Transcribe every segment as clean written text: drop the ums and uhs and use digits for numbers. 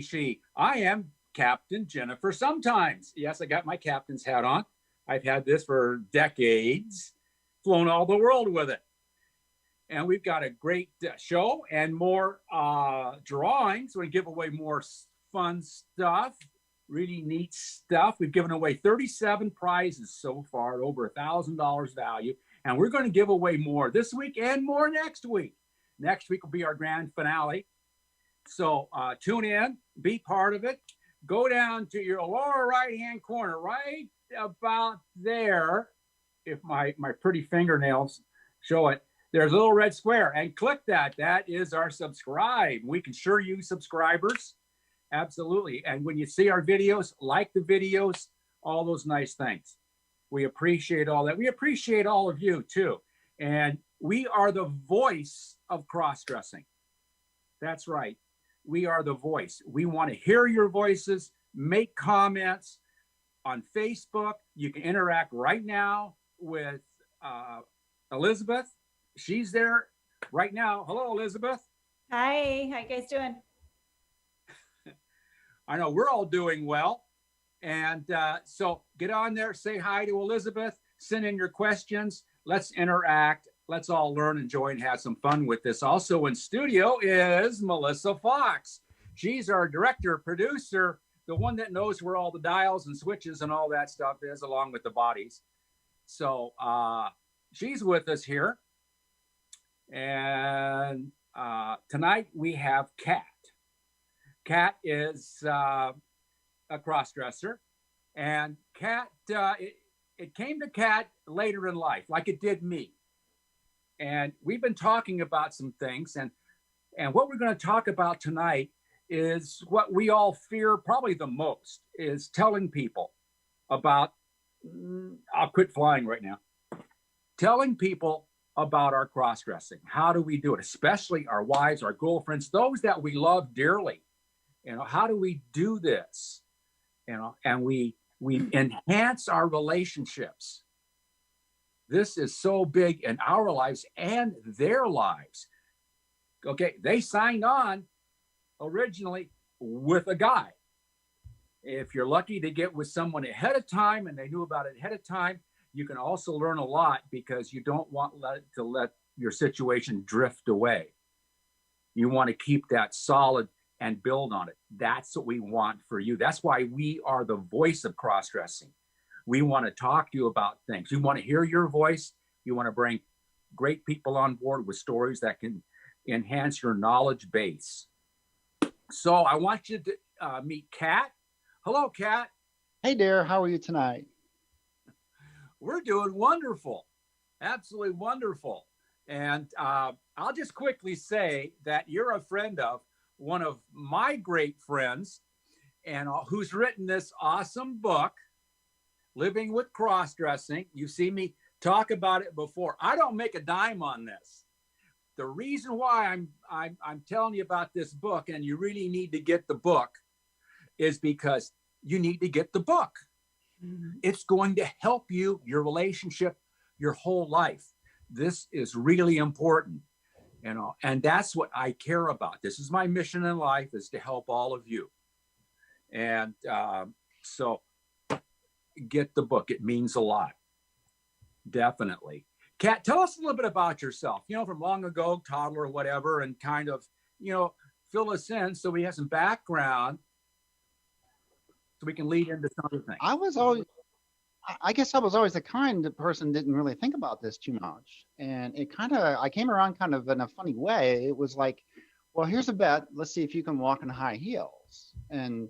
she. I am Captain Jennifer sometimes. Yes, I got my captain's hat on. I've had this for decades, flown all the world with it. And we've got a great show and more drawings. We give away more fun stuff, really neat stuff. We've given away 37 prizes so far, over $1,000 value. And we're going to give away more this week and more next week. Next week will be our grand finale. So tune in, be part of it. Go down to your lower right-hand corner, right about there. If my pretty fingernails show it, there's a little red square, and click that. That is our subscribe. We can sure use subscribers. Absolutely. And when you see our videos, like the videos, all those nice things. We appreciate all that. We appreciate all of you too. And we are the voice of cross-dressing. That's right. We are the voice. We want to hear your voices, make comments on Facebook. You can interact right now with Elizabeth. She's there right now. Hello, Elizabeth. Hi, how you guys doing? I know we're all doing well. And so get on there, say hi to Elizabeth, send in your questions. Let's interact. Let's all learn, enjoy, and have some fun with this. Also in studio is Melissa Fox. She's our director, producer, the one that knows where all the dials and switches and all that stuff is, along with the bodies. So she's with us here. And tonight we have Kat. Kat is a crossdresser. And Kat, it came to Kat later in life, like it did me. And we've been talking about some things. And what we're going to talk about tonight is what we all fear probably the most, is telling people about, I'll quit flying right now, telling people about our cross-dressing. How do we do it? Especially our wives, our girlfriends, those that we love dearly. You know, how do we do this? You know, and we enhance our relationships. This is so big in our lives and their lives. Okay, they signed on originally with a guy. If you're lucky to get with someone ahead of time and they knew about it ahead of time, you can also learn a lot because you don't want to let your situation drift away. You want to keep that solid and build on it. That's what we want for you. That's why we are the voice of cross-dressing. We want to talk to you about things. We want to hear your voice. You want to bring great people on board with stories that can enhance your knowledge base. So I want you to meet Kat. Hello, Kat. Hey, dear. How are you tonight? We're doing wonderful. Absolutely wonderful. And I'll just quickly say that you're a friend of one of my great friends and who's written this awesome book, Living with Crossdressing. You've seen me talk about it before. I don't make a dime on this. The reason why I'm telling you about this book, and you really need to get the book, is because you need to get the book. Mm-hmm. It's going to help you, your relationship, your whole life. This is really important, you know, and that's what I care about. This is my mission in life, is to help all of you. And so get the book. It means a lot. Definitely. Kat, tell us a little bit about yourself, you know, from long ago, toddler, whatever, and kind of, you know, fill us in so we have some background so we can lead into some other things. I guess I was always the kind of person didn't really think about this too much. And it I came around kind of in a funny way. It was like, well, here's a bet. Let's see if you can walk in high heels. And,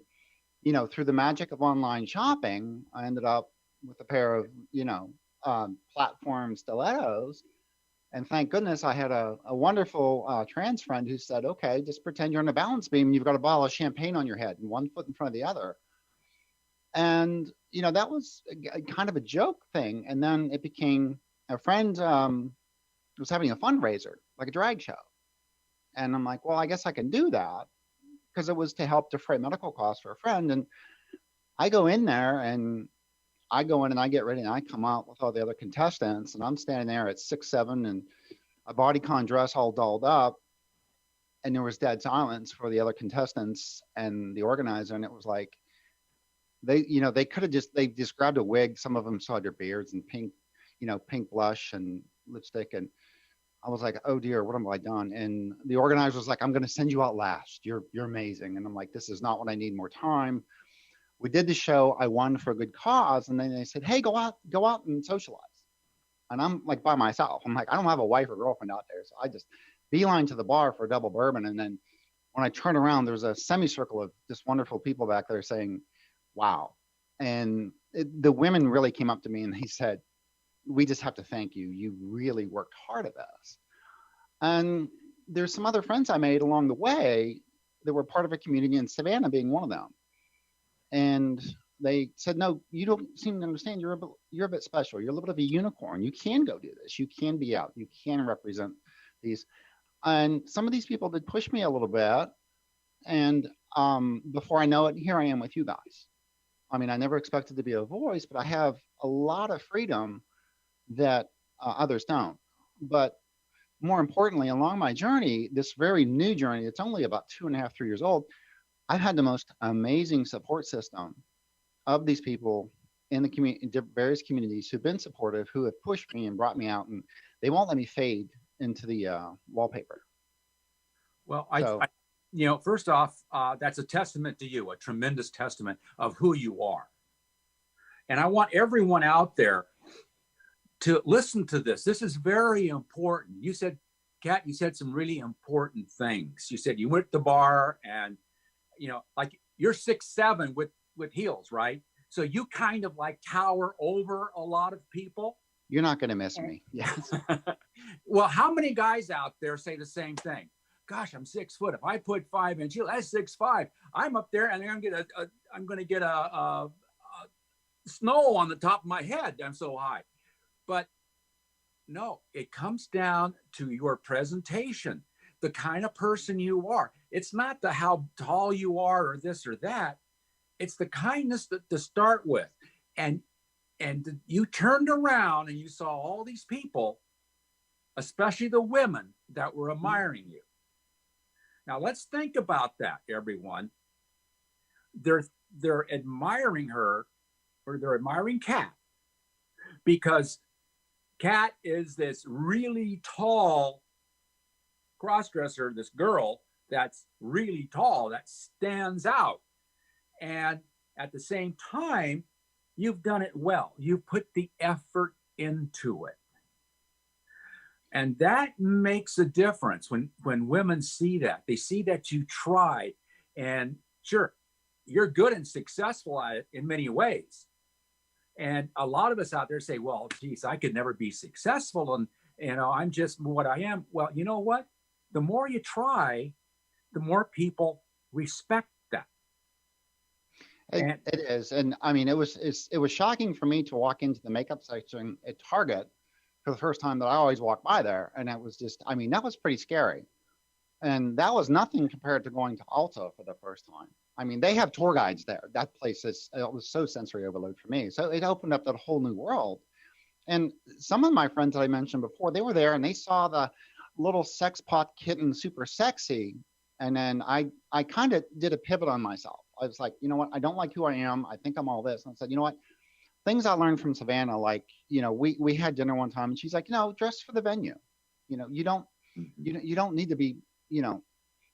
you know, through the magic of online shopping, I ended up with a pair of, you know, platform stilettos. And thank goodness I had a wonderful trans friend who said, okay, just pretend you're on a balance beam and you've got a bottle of champagne on your head and one foot in front of the other. And, you know, that was kind of a joke thing. And then it became, a friend was having a fundraiser, like a drag show. And I'm like, well, I guess I can do that, because it was to help defray medical costs for a friend. And I go in there and I go in and I get ready and I come out with all the other contestants, and I'm standing there at 6'7" and a bodycon dress all dolled up. and there was dead silence for the other contestants and the organizer. And it was like, they could have they just grabbed a wig. Some of them still had their beards and pink, pink blush and lipstick. And I was like, oh dear, what have I done? And the organizer was like, I'm going to send you out last. You're amazing. And I'm like, this is not what I need, more time. We did the show. I won for a good cause. And then they said, hey, go out and socialize. And I'm like by myself. I'm like, I don't have a wife or girlfriend out there. So I just beeline to the bar for a double bourbon. And then when I turn around, there's a semicircle of just wonderful people back there saying, wow. And the women really came up to me and they said, we just have to thank you. You really worked hard at this. And there's some other friends I made along the way that were part of a community, in Savannah being one of them. And they said, no, you don't seem to understand. You're a bit special. You're a little bit of a unicorn. You can go do this. You can be out. You can represent these. And some of these people did push me a little bit. And before I know it, here I am with you guys. I mean, I never expected to be a voice, but I have a lot of freedom that others don't. But more importantly, along my journey, this very new journey, it's only about 2.5, 3 years old, I've had the most amazing support system of these people in the community, in various communities who've been supportive, who have pushed me and brought me out, and they won't let me fade into the wallpaper. Well, first off, that's a testament to you, a tremendous testament of who you are. And I want everyone out there to listen to this. This is very important. You said, Kat, you said some really important things. You said you went to the bar and, like you're 6'7" with heels, right? So you kind of like tower over a lot of people. You're not going to miss me. Yes. Well, how many guys out there say the same thing? Gosh, I'm 6 foot. If I put 5 inch heel, that's 6'5". I'm up there and I'm going to get a snow on the top of my head. I'm so high. But no, it comes down to your presentation, the kind of person you are. It's not how tall you are or this or that. It's the kindness to start with. And you turned around and you saw all these people, especially the women that were admiring you. Now let's think about that, everyone. They're admiring her, or they're admiring Kat, because Kat is this really tall crossdresser, this girl that's really tall, that stands out. And at the same time, you've done it well. You put the effort into it. And that makes a difference when women see that. They see that you tried. And sure, you're good and successful at it in many ways. And a lot of us out there say, well, geez, I could never be successful. And, I'm just what I am. Well, you know what? The more you try, the more people respect that. It is. And I mean, it was shocking for me to walk into the makeup section at Target for the first time that I always walk by there. And it was just, I mean, that was pretty scary. And that was nothing compared to going to Ulta for the first time. I mean, they have tour guides there. That place it was so sensory overload for me. So it opened up that whole new world. And some of my friends that I mentioned before, they were there and they saw the little sex pot kitten super sexy. And then I kind of did a pivot on myself. I was like, you know what? I don't like who I am. I think I'm all this. And I said, you know what? Things I learned from Savannah, like, we had dinner one time and she's like, dress for the venue. You don't need to be,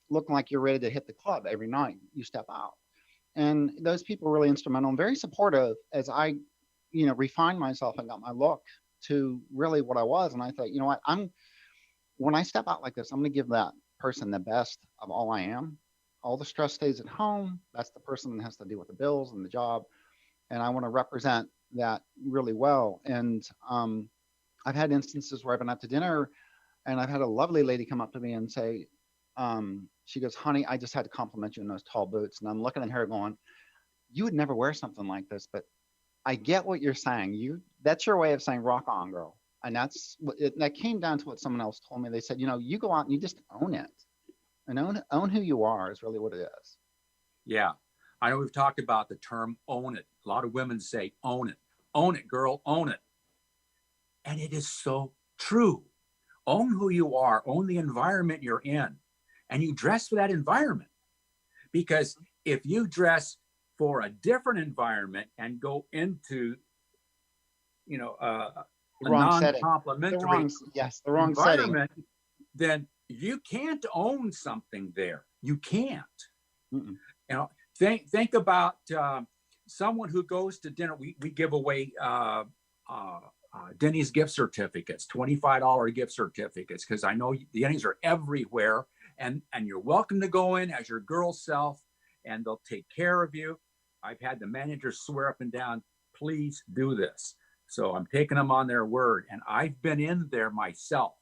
looking like you're ready to hit the club every night you step out. And those people were really instrumental and very supportive as I, refined myself and got my look to really what I was. And I thought, you know what, when I step out like this, I'm going to give that person the best of all I am. All the stress stays at home. That's the person that has to deal with the bills and the job. And I want to represent that really well. And I've had instances where I've been out to dinner and I've had a lovely lady come up to me and say, she goes, honey, I just had to compliment you in those tall boots. And I'm looking at her going, you would never wear something like this, but I get what you're saying. That's your way of saying rock on, girl. And that came down to what someone else told me. They said, you go out and you just own it. And own who you are is really what it is. Yeah. I know we've talked about the term own it. A lot of women say own it. Own it, girl, own it. And it is so true. Own who you are. Own the environment you're in. and you dress for that environment. Because if you dress for a different environment and go into, a The wrong setting. non-complimentary The wrong setting. environment, then you can't own something there. You can't. Mm-mm. Think about someone who goes to dinner. We give away Denny's gift certificates, $25 gift certificates, because I know the Denny's are everywhere, and you're welcome to go in as your girl self, and they'll take care of you. I've had the manager swear up and down, please do this. So I'm taking them on their word, and I've been in there myself.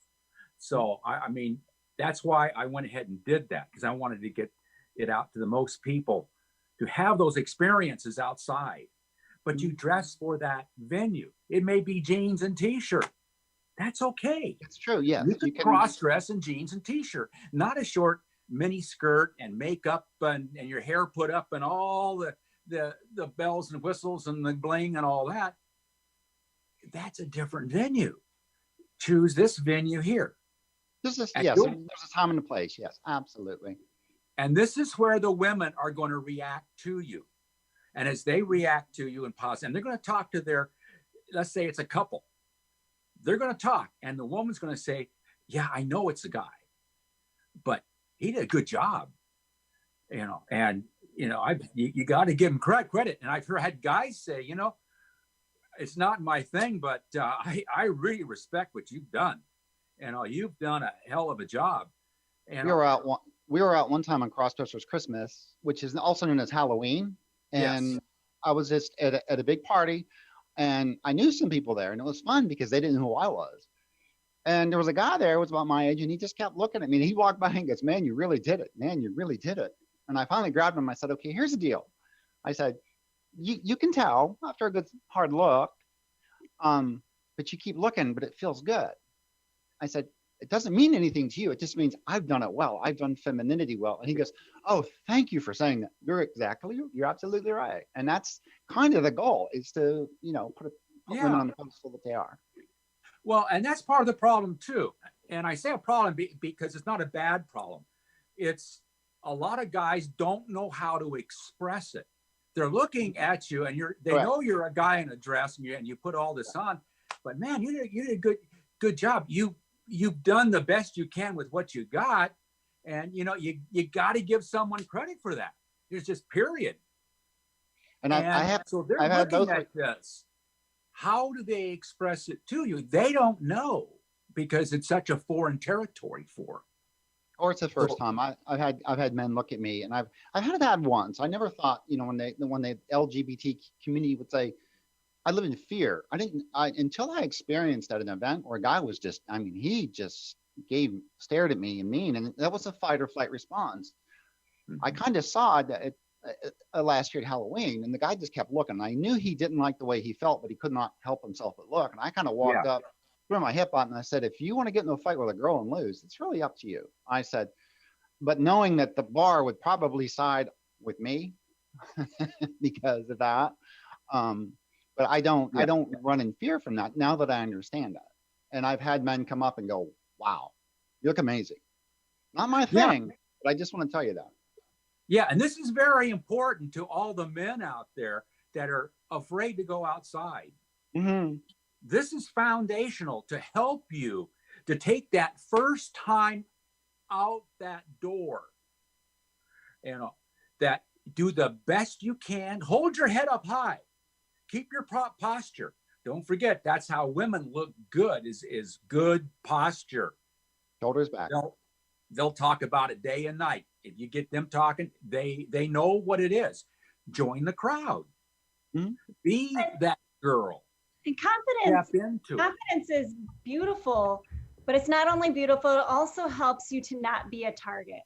So I mean, that's why I went ahead and did that, because I wanted to get it out to the most people to have those experiences outside. But you dress for that venue. It may be jeans and t-shirt. That's okay. It's true. Yes. You can cross-dress in jeans and t-shirt, not a short mini skirt and makeup and your hair put up and all the bells and whistles and the bling and all that. That's a different venue. Choose this venue here. Yes, there's a time and a place. Yes, absolutely. And this is where the women are going to react to you. And as they react to you in positive, and they're going to talk to their, let's say it's a couple. They're going to talk, and the woman's going to say, yeah, I know it's a guy, but he did a good job. And you got to give him credit. And I've had guys say, it's not my thing, but I really respect what you've done. You've done a hell of a job. And we were out one time on Crossdresser's Christmas, which is also known as Halloween. And yes. I was just at a big party, and I knew some people there, and it was fun because they didn't know who I was. And there was a guy there who was about my age, and he just kept looking at me. And he walked by and goes, man, you really did it. Man, you really did it. And I finally grabbed him. I said, okay, here's the deal. I said, you can tell after a good hard look, but you keep looking, but it feels good. I said, it doesn't mean anything to you. It just means I've done it well. I've done femininity well. And he goes, oh, thank you for saying that. You're absolutely right. And that's kind of the goal, is to, put women on the pedestal that they are. Well, and that's part of the problem too. And I say a problem because it's not a bad problem. It's a lot of guys don't know how to express it. They're looking at you, and they know you're a guy in a dress, and you put all this on. But man, you did a good job. You've done the best you can with what you got, and you got to give someone credit for that. There's just period. And so they're looking at this. How do they express it to you? They don't know, because it's such a foreign territory for. Or it's the first time. I've had men look at me, and I've had that once. I never thought, when the LGBT community would say, I live in fear. Until I experienced at an event where a guy was he just stared at me and mean, and that was a fight or flight response. Mm-hmm. I kind of saw that last year at Halloween, and the guy just kept looking. I knew he didn't like the way he felt, but he could not help himself but look. And I kind of walked up, threw my hip out, and I said, if you want to get into a fight with a girl and lose, it's really up to you. I said, but knowing that the bar would probably side with me because of that. But I don't run in fear from that now that I understand that. And I've had men come up and go, wow, you look amazing. Not my thing, but I just want to tell you that. Yeah, and this is very important to all the men out there that are afraid to go outside. Mm-hmm. This is foundational to help you to take that first time out that door. That do the best you can. Hold your head up high. Keep your posture. Don't forget, that's how women look good, is good posture. Shoulders back. They'll talk about it day and night. If you get them talking, they know what it is. Join the crowd. Mm-hmm. Be that girl. And confidence is beautiful, but it's not only beautiful, it also helps you to not be a target.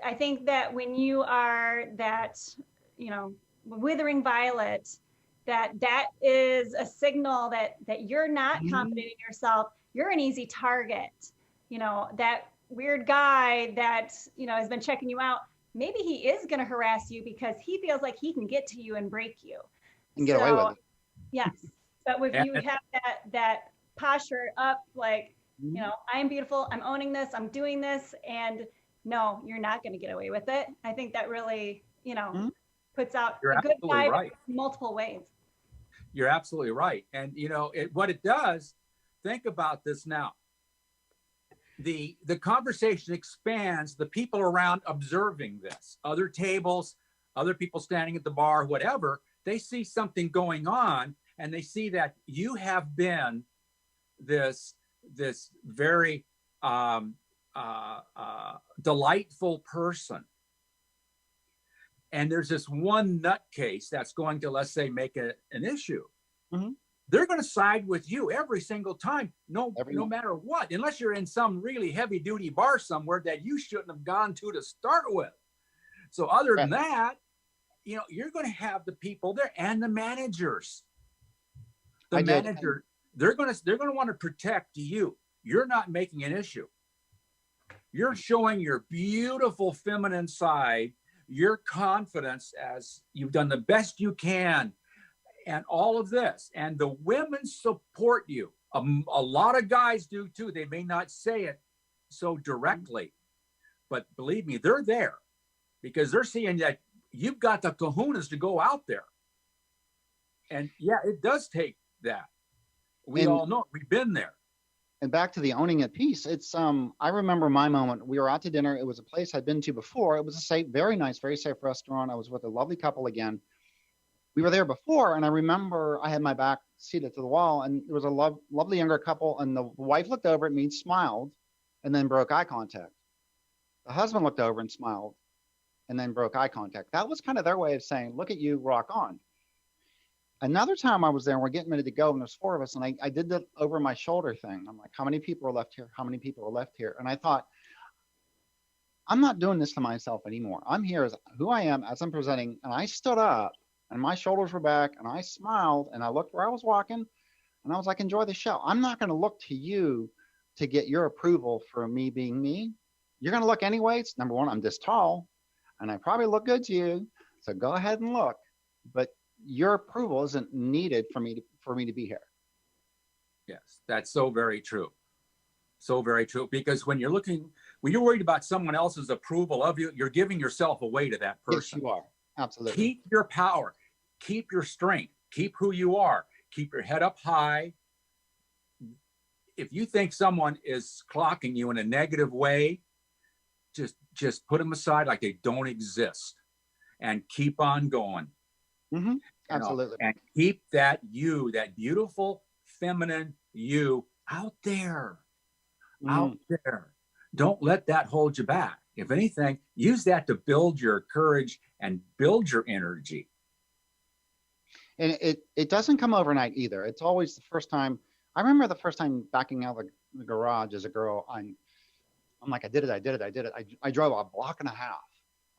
I think that when you are that, withering violet, that is a signal that you're not confident in yourself. You're an easy target. That weird guy that, has been checking you out, maybe he is going to harass you because he feels like he can get to you and break you. And get away with it. Yes. But if you have that posture up, like, I am beautiful, I'm owning this, I'm doing this, and no, you're not going to get away with it. I think that really, Mhm. puts out You're a good absolutely vibe right. multiple ways. You're absolutely right. And what it does, think about this now. The conversation expands, the people around observing this, other tables, other people standing at the bar, whatever, they see something going on and they see that you have been this very delightful person. And there's this one nutcase that's going to, let's say, make an issue. Mhm. They're going to side with you every single time, no Everyone. matter what, unless you're in some really heavy duty bar somewhere that you shouldn't have gone to start with. So other than that, you're going to have the people there and the managers. The manager, they're going to want to protect you. You're not making an issue. You're showing your beautiful feminine side, your confidence as you've done the best you can, and all of this. And the women support you. A lot of guys do too. They may not say it so directly, but believe me, they're there because they're seeing that you've got the kahunas to go out there. And yeah, it does take that. We all know, we've been there. And back to the owning it piece, it's I remember my moment. We were out to dinner. It was a place I'd been to before. It was a safe, very nice, very safe restaurant. I was with a lovely couple again. We were there before, and I remember I had my back seated to the wall, and there was a lovely younger couple, and the wife looked over at me, smiled, and then broke eye contact. The husband looked over and smiled, and then broke eye contact. That was kind of their way of saying, look at you, rock on. Another time I was there, and we're getting ready to go, and there's 4 of us, and I did the over my shoulder thing. I'm like, how many people are left here? How many people are left here? And I thought, I'm not doing this to myself anymore. I'm here as who I am, as I'm presenting, and I stood up, and my shoulders were back, and I smiled, and I looked where I was walking, and I was like, enjoy the show. I'm not going to look to you to get your approval for me being me. You're going to look anyways. Number one, I'm this tall, and I probably look good to you, so go ahead and look. But your approval isn't needed for me to be here. Yes, that's so very true. So very true. Because when you're worried about someone else's approval of you, you're giving yourself away to that person. Yes, you are. Absolutely. Keep your power. Keep your strength. Keep who you are. Keep your head up high. If you think someone is clocking you in a negative way, just put them aside like they don't exist and keep on going. Mm-hmm. Absolutely. And keep that beautiful feminine you out there. Out there. Don't let that hold you back. If anything, use that to build your courage and build your energy. And it doesn't come overnight either. It's always the first time. I remember the first time backing out of the garage as a girl. I'm like, I did it. I drove a block and a half,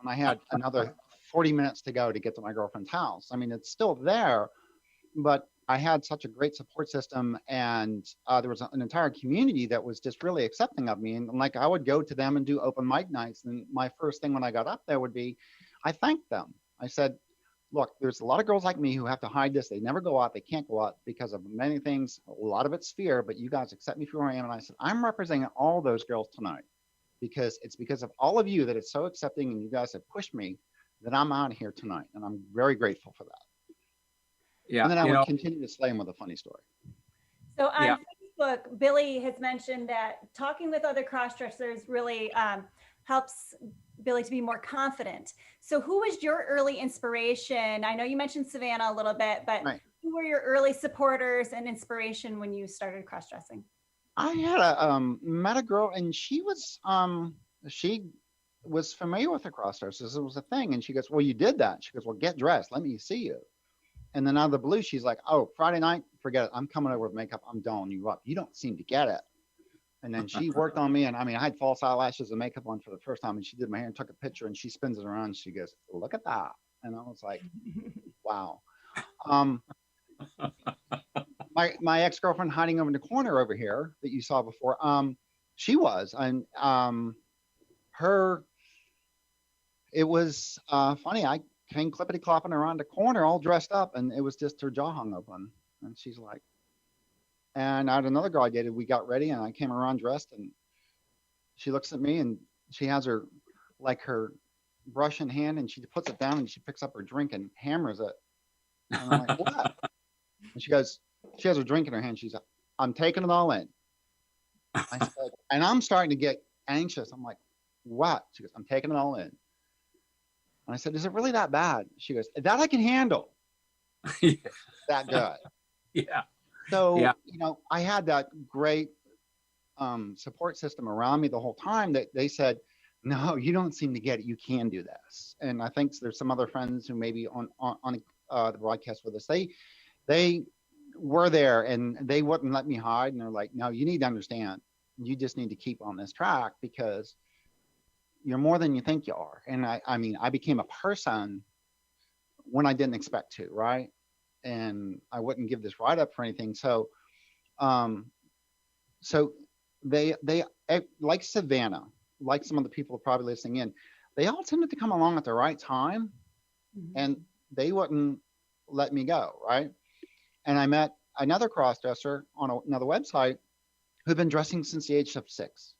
and I had another 40 minutes to go to get to my girlfriend's house. I mean, it's still there, but I had such a great support system, and there was an entire community that was just really accepting of me. And like, I would go to them and do open mic nights. And my first thing when I got up there would be, I thanked them. I said, look, there's a lot of girls like me who have to hide this. They never go out. They can't go out because of many things. A lot of it's fear, but you guys accept me for who I am. And I said, I'm representing all those girls tonight because it's because of all of you that it's so accepting, and you guys have pushed me that I'm out here tonight. And I'm very grateful for that. Yeah. And then I would continue to slay him with a funny story. So on Facebook, Billy has mentioned that talking with other crossdressers really helps Billy to be more confident. So who was your early inspiration? I know you mentioned Savannah a little bit, but who were your early supporters and inspiration when you started crossdressing? I had met a girl, and she was familiar with the crossdressers. It was a thing. And she goes, well, you did that. She goes, well, get dressed. Let me see you. And then out of the blue, she's like, oh, Friday night, forget it. I'm coming over with makeup. I'm doling you up. You don't seem to get it. And then she worked on me. And I mean, I had false eyelashes and makeup on for the first time. And she did my hair and took a picture, and she spins it around. And she goes, look at that. And I was like, wow. My ex-girlfriend hiding over in the corner over here that you saw before, she was. And it was funny. I came clippity-clopping around the corner all dressed up, and it was just her jaw hung open. And she's like, and I had another girl I dated. We got ready, and I came around dressed, and she looks at me, and she has her brush in hand, and she puts it down and she picks up her drink and hammers it. And I'm like, what? And she has her drink in her hand. She's like, I'm taking it all in. I said, and I'm starting to get anxious. I'm like, what? She goes, I'm taking it all in. And I said, is it really that bad? She goes, that I can handle. Yeah. That good. Yeah. So, Yeah. I had that great support system around me the whole time that they said, no, you don't seem to get it. You can do this. And I think there's some other friends who maybe on the broadcast with us, they were there and they wouldn't let me hide. And they're like, no, you need to understand. You just need to keep on this track because you're more than you think you are. And I mean, I became a person when I didn't expect to, right? And I wouldn't give this write up for anything. So, they like Savannah, like some of the people probably listening in, they all tended to come along at the right time, and they wouldn't let me go, right? And I met another crossdresser on another website who'd been dressing since the age of 6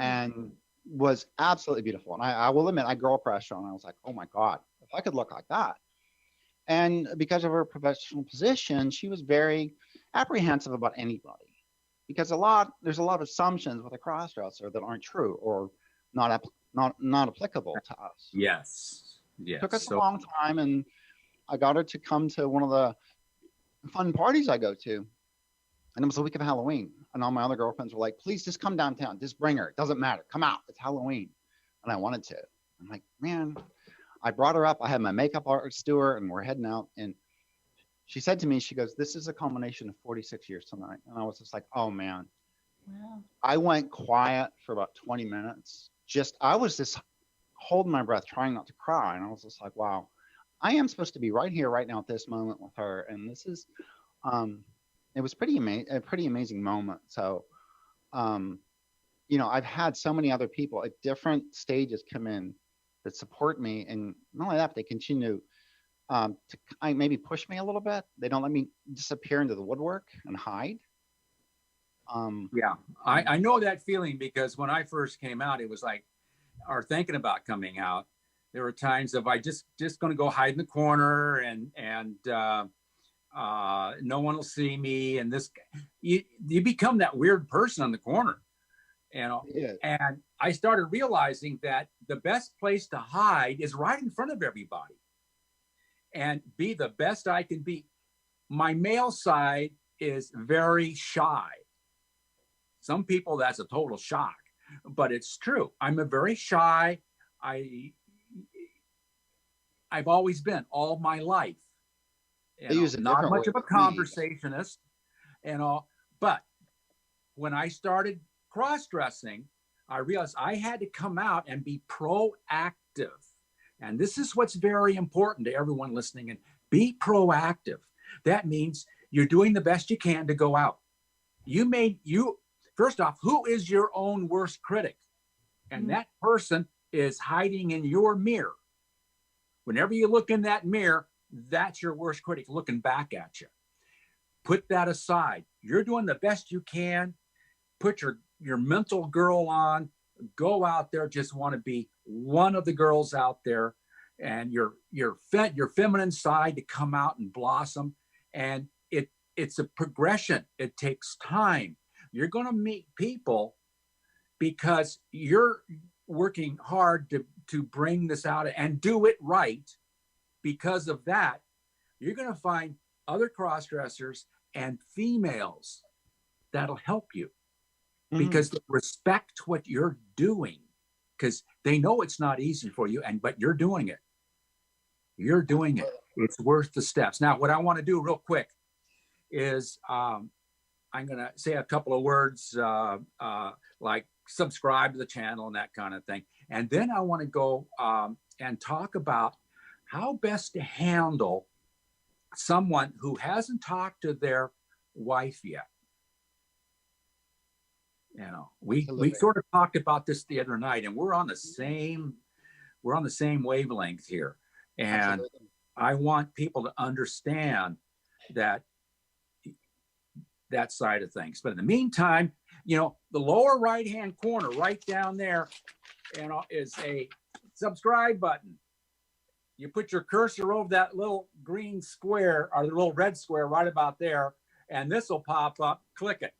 and was absolutely beautiful. And I will admit, I girl pressure on. I was like, oh my God, if I could look like that. And because of her professional position, she was very apprehensive about anybody because there's a lot of assumptions with a crossdresser that aren't true or not applicable to us. Yes. Yes. It took us a long time, and I got her to come to one of the fun parties I go to. And it was the week of Halloween. And all my other girlfriends were like, please just come downtown. Just bring her. It doesn't matter. Come out. It's Halloween. And I wanted to. I'm like, man, I brought her up. I had my makeup artist do her, and we're heading out. And she said to me, she goes, this is a culmination of 46 years tonight. And I was just like, oh, man. Wow. I went quiet for about 20 minutes. I was just holding my breath, trying not to cry. And I was just like, wow, I am supposed to be right here, right now at this moment with her. And this is, it was a pretty amazing moment. So, I've had so many other people at different stages come in that support me. And not only that, but they continue to maybe push me a little bit. They don't let me disappear into the woodwork and hide. Yeah, I know that feeling because when I first came out, it was like, or thinking about coming out, there were times of I just going to go hide in the corner and no one will see me. And you become that weird person on the corner, Yeah. And I started realizing that the best place to hide is right in front of everybody and be the best I can be. My male side is very shy. Some people, that's a total shock, but it's true. I'm a very shy. I've always been all my life. Not much of a conversationist and all. But when I started cross-dressing, I realized I had to come out and be proactive. And this is what's very important to everyone listening in. Be proactive. That means you're doing the best you can to go out. First off, who is your own worst critic? And that person is hiding in your mirror. Whenever you look in that mirror, that's your worst critic looking back at you. Put that aside. You're doing the best you can. Put your mental girl on. Go out there. Just want to be one of the girls out there, and your feminine side to come out and blossom. And it's a progression. It takes time. You're going to meet people because you're working hard to bring this out and do it right. Because of that, you're going to find other cross-dressers and females that'll help you because they respect what you're doing because they know it's not easy for you, but you're doing it. You're doing it. It's worth the steps. Now, what I want to do real quick is I'm going to say a couple of words like subscribe to the channel and that kind of thing. And then I want to go and talk about how best to handle someone who hasn't talked to their wife yet. We sort of talked about this the other night, and we're on the same wavelength here. And Absolutely. I want people to understand that side of things. But in the meantime, the lower right-hand corner, right down there, is a subscribe button. You put your cursor over that little green square or the little red square right about there, and this will pop up. Click it.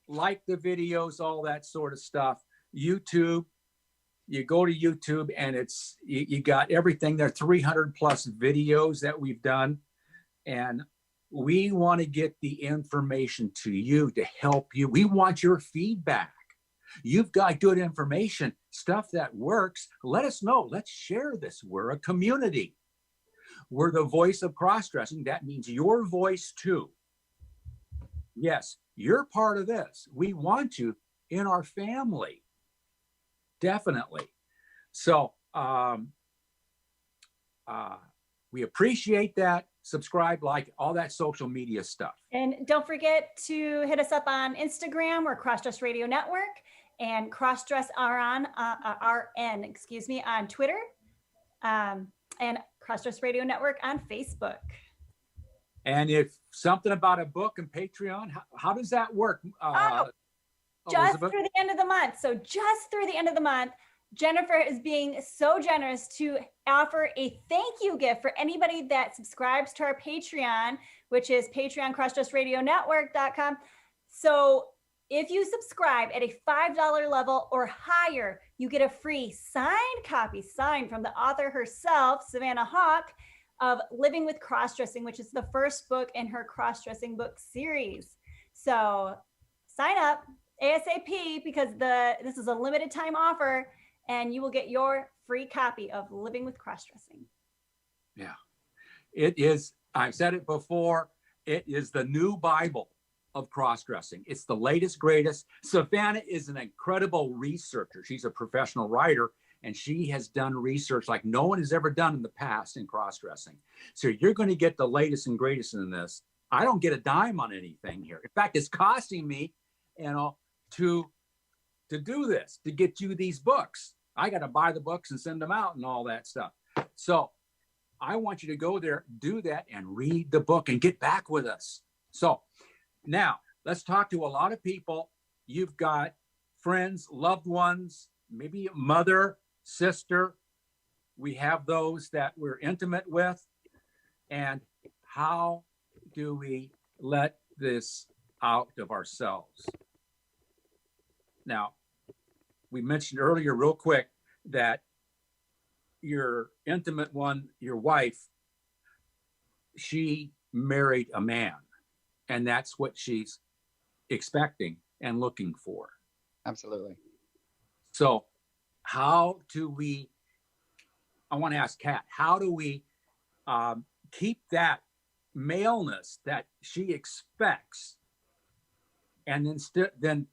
Like the videos, all that sort of stuff. YouTube, you go to YouTube and you got everything there, 300 plus videos that we've done. And we want to get the information to you to help you. We want your feedback. You've got good information, stuff that works. Let us know. Let's share this. We're a community. We're the voice of cross-dressing. That means your voice too. Yes, you're part of this. We want you in our family. Definitely. So we appreciate that. Subscribe, like, all that social media stuff. And don't forget to hit us up on Instagram. We're Crossdress Radio Network, and Crossdress RN, on Twitter, and Crossdress Radio Network on Facebook. And if something about a book and Patreon, how does that work? Just through the end of the month. So just through the end of the month, Jennifer is being so generous to offer a thank you gift for anybody that subscribes to our Patreon, which is Patreon, CrossdressRadioNetwork.com. So if you subscribe at a $5 level or higher, you get a free signed copy, signed from the author herself, Savannah Hawk, of Living with Crossdressing, which is the first book in her cross-dressing book series. So sign up ASAP, because this is a limited time offer, and you will get your free copy of Living with Crossdressing. Yeah, it is. I've said it before. It is the new Bible of cross-dressing. It's the latest, greatest. Savannah is an incredible researcher. She's a professional writer, and she has done research like no one has ever done in the past in cross-dressing. So you're going to get the latest and greatest in this. I don't get a dime on anything here. In fact, it's costing me, to do this, to get you these books. I got to buy the books and send them out and all that stuff. So I want you to go there, do that, and read the book and get back with us. So now let's talk to a lot of people. You've got friends, loved ones, maybe a mother, sister. We have those that we're intimate with. And how do we let this out of ourselves? Now, we mentioned earlier real quick that your intimate one, your wife, she married a man, and that's what she's expecting and looking for. Absolutely. So how do we, I want to ask Kat, how do we keep that maleness that she expects, and then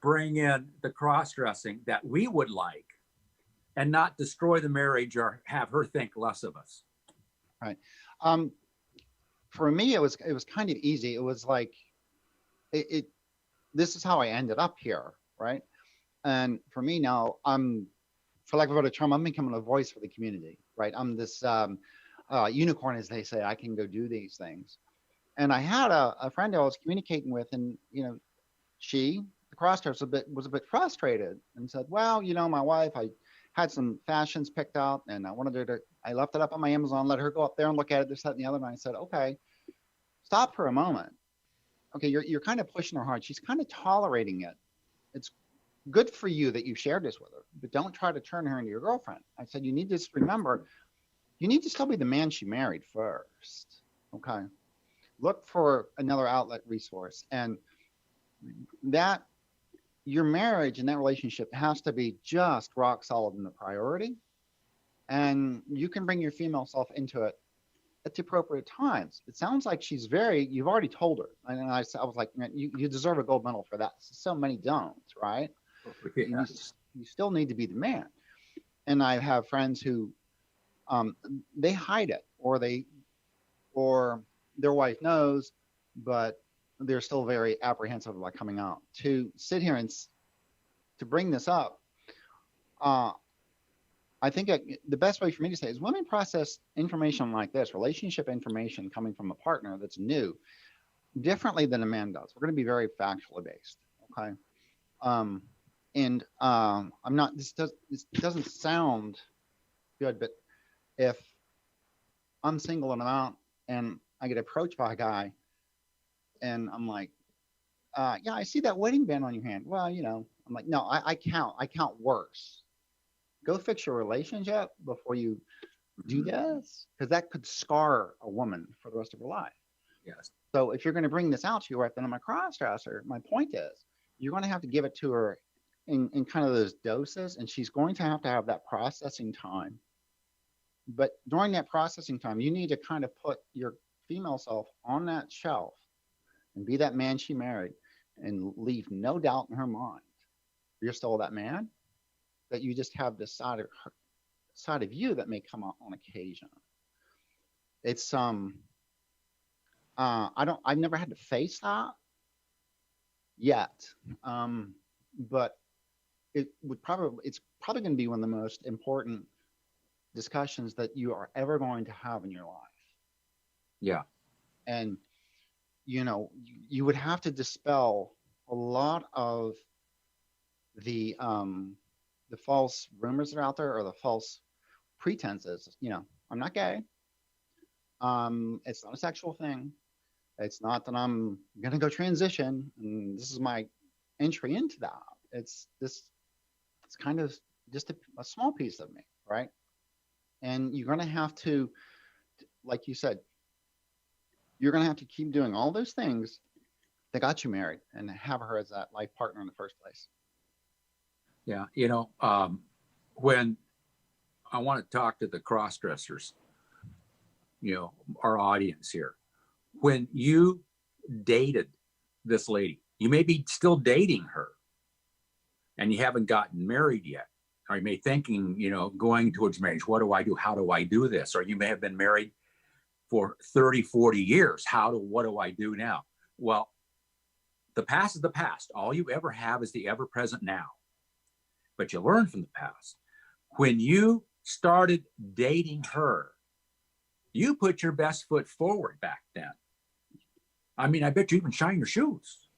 bring in the cross-dressing that we would like, and not destroy the marriage or have her think less of us? Right. For me, it was kind of easy. It was like, this is how I ended up here, right? And for me now, for lack of a better term, I'm becoming a voice for the community, right? I'm this unicorn, as they say. I can go do these things. And I had a friend I was communicating with, and she, the crossdresser, was a bit frustrated and said, well, my wife, I had some fashions picked out, and I wanted her to, I left it up on my Amazon, let her go up there and look at it, this, that, and the other. And I said, okay, stop for a moment. Okay, you're kind of pushing her hard. She's kind of tolerating it. It's good for you that you shared this with her, but don't try to turn her into your girlfriend. I said, you need to just remember, you need to still be the man she married first. Okay. Look for another outlet resource. And that your marriage and that relationship has to be just rock solid in the priority. And you can bring your female self into it at the appropriate times. It sounds like she's you've already told her. And I was like, you deserve a gold medal for that. So many don't, right? Yeah. You still need to be the man. And I have friends who, they hide it, or their wife knows, but they're still very apprehensive about coming out. To sit here and to bring this up, I think the best way for me to say is women process information like this, relationship information coming from a partner that's new, differently than a man does. We're going to be very factually based. Okay. I'm not, this doesn't sound good, but if I'm single and I'm out and I get approached by a guy and I'm like, yeah, I see that wedding band on your hand. Well, I'm like, no, I count worse. Go fix your relationship before you do this, because that could scar a woman for the rest of her life. Yes. So if you're going to bring this out to your wife, then I'm a cross-dresser. My point is, you're going to have to give it to her in kind of those doses, and she's going to have that processing time. But during that processing time, you need to kind of put your female self on that shelf and be that man she married and leave no doubt in her mind you're still that man, that you just have this side of you that may come out on occasion. It's I've never had to face that yet, but it's probably going to be one of the most important discussions that you are ever going to have in your life. Yeah. And you would have to dispel a lot of the false rumors that are out there, or the false pretenses. I'm not gay. It's not a sexual thing. It's not that I'm gonna go transition and this is my entry into that. It's kind of just a small piece of me, right? And you're gonna have to, like you said, you're gonna have to keep doing all those things that got you married and have her as that life partner in the first place. Yeah. When I want to talk to the cross-dressers, our audience here, when you dated this lady, you may be still dating her and you haven't gotten married yet. Or you may thinking, going towards marriage, what do I do? How do I do this? Or you may have been married for 30, 40 years. What do I do now? Well, the past is the past. All you ever have is the ever present now. But you learn from the past. When you started dating her, you put your best foot forward back then. I mean, I bet you even shine your shoes.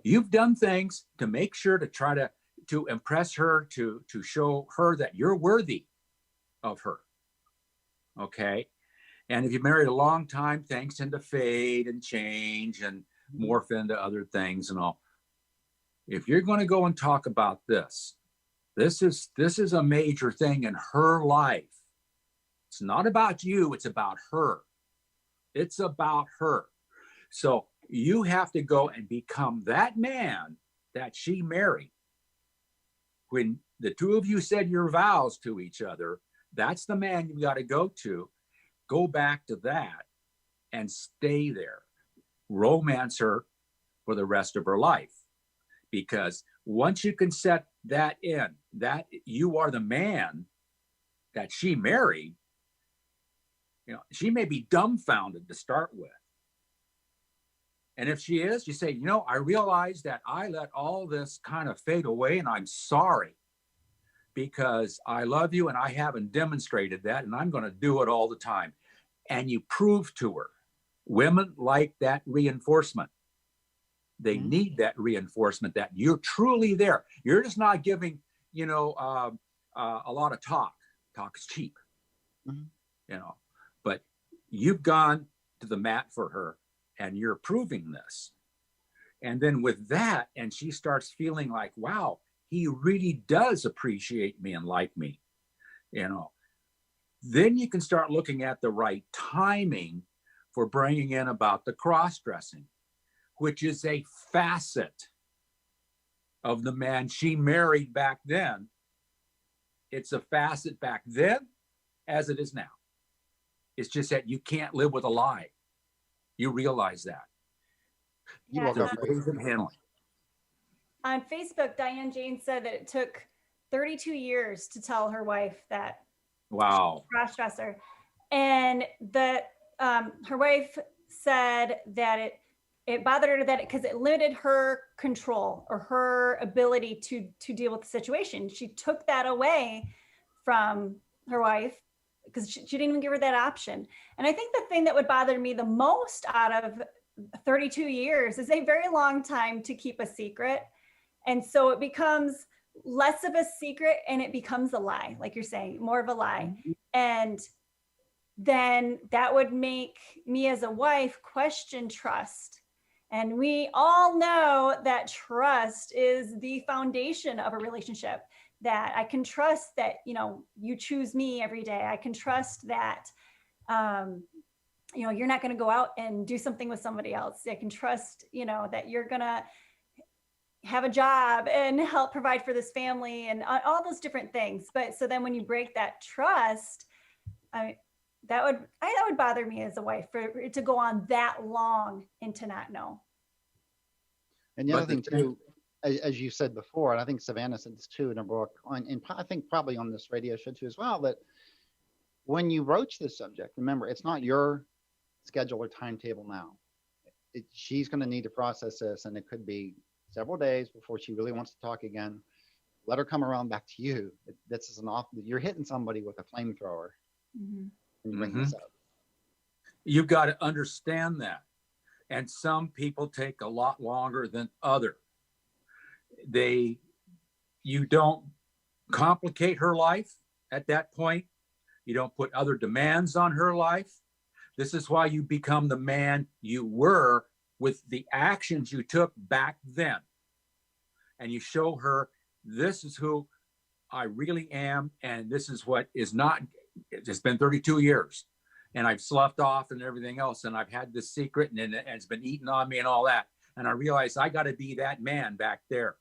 You've done things to make sure to try to impress her, to show her that you're worthy of her. Okay. And if you married a long time, things tend to fade and change and morph into other things and all. If you're going to go and talk about this is a major thing in her life. It's not about you, it's about her. It's about her. So you have to go and become that man that she married. When the two of you said your vows to each other, that's the man you got to go to. Go back to that and stay there. Romance her for the rest of her life. Because once you can set that in, that you are the man that she married, she may be dumbfounded to start with. And if she is, you say, I realize that I let all this kind of fade away and I'm sorry because I love you and I haven't demonstrated that and I'm going to do it all the time. And you prove to her. Women like that reinforcement. They need that reinforcement that you're truly there. You're just not giving, a lot of talk. Talk is cheap, but you've gone to the mat for her and you're proving this. And then with that, and she starts feeling like, wow, he really does appreciate me and like me, then you can start looking at the right timing for bringing in about the cross-dressing, which is a facet of the man she married back then. It's a facet back then as it is now. It's just that you can't live with a lie. You realize that. Yeah, You ways of handling. on Facebook, Diane Jane said that it took 32 years to tell her wife that Wow. cross-dresser, and that her wife said that it bothered her that because it limited her control or her ability to deal with the situation. She took that away from her wife because she didn't even give her that option. And I think the thing that would bother me the most out of 32 years is a very long time to keep a secret. And so it becomes less of a secret and it becomes a lie, like you're saying, more of a lie. And then that would make me as a wife question trust. And we all know that trust is the foundation of a relationship, that I can trust that, you know, you choose me every day. I can trust that, you know, you're not going to go out and do something with somebody else. I can trust, you know, that you're going to have a job and help provide for this family and all those different things. But so then when you break that trust, that would bother me as a wife, for it to go on that long and to not know. And the other thing too, as you said before, and I think Savannah said this too in her book, and I think probably on this radio show too as well, that when you broach this subject, remember, it's not your schedule or timetable now. She's going to need to process this, and it could be several days before she really wants to talk again. Let her come around back to you. This is you're hitting somebody with a flamethrower. Mm-hmm. When you bring this up. You've got to understand that. And some people take a lot longer than others. You don't complicate her life at that point. You don't put other demands on her life. This is why you become the man you were with the actions you took back then. And you show her, this is who I really am, and this is what is not. It's been 32 years, and I've sloughed off and everything else, and I've had this secret, and it's been eating on me and all that. And I realized I got to be that man back there.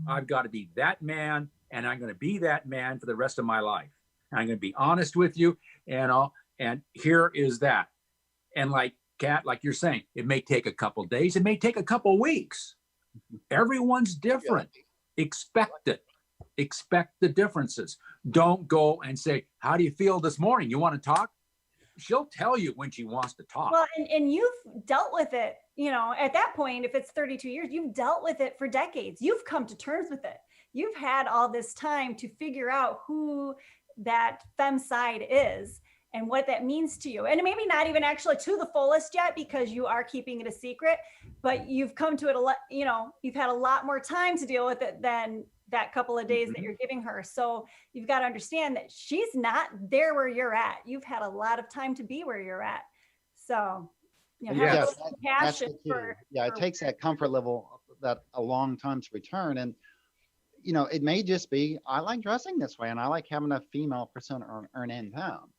I've got to be that man, and I'm going to be that man for the rest of my life. And I'm going to be honest with you, and here is that. And like Kat, like you're saying, it may take a couple of days, it may take a couple of weeks. Everyone's different. Expect it. Expect the differences. Don't go and say, how do you feel this morning? You want to talk? She'll tell you when she wants to talk. Well, and you've dealt with it, you know, at that point, if it's 32 years, you've dealt with it for decades. You've come to terms with it. You've had all this time to figure out who that femme side is and what that means to you. And maybe not even actually to the fullest yet, because you are keeping it a secret, but you've come to it a lot, you know, you've had a lot more time to deal with it than that couple of days that you're giving her. So you've got to understand that she's not there where you're at. You've had a lot of time to be where you're at. So, you know, have a compassion for. Yeah, it takes that comfort level, that a long time to return. And, you know, it may just be, I like dressing this way, and I like having a female persona or an in town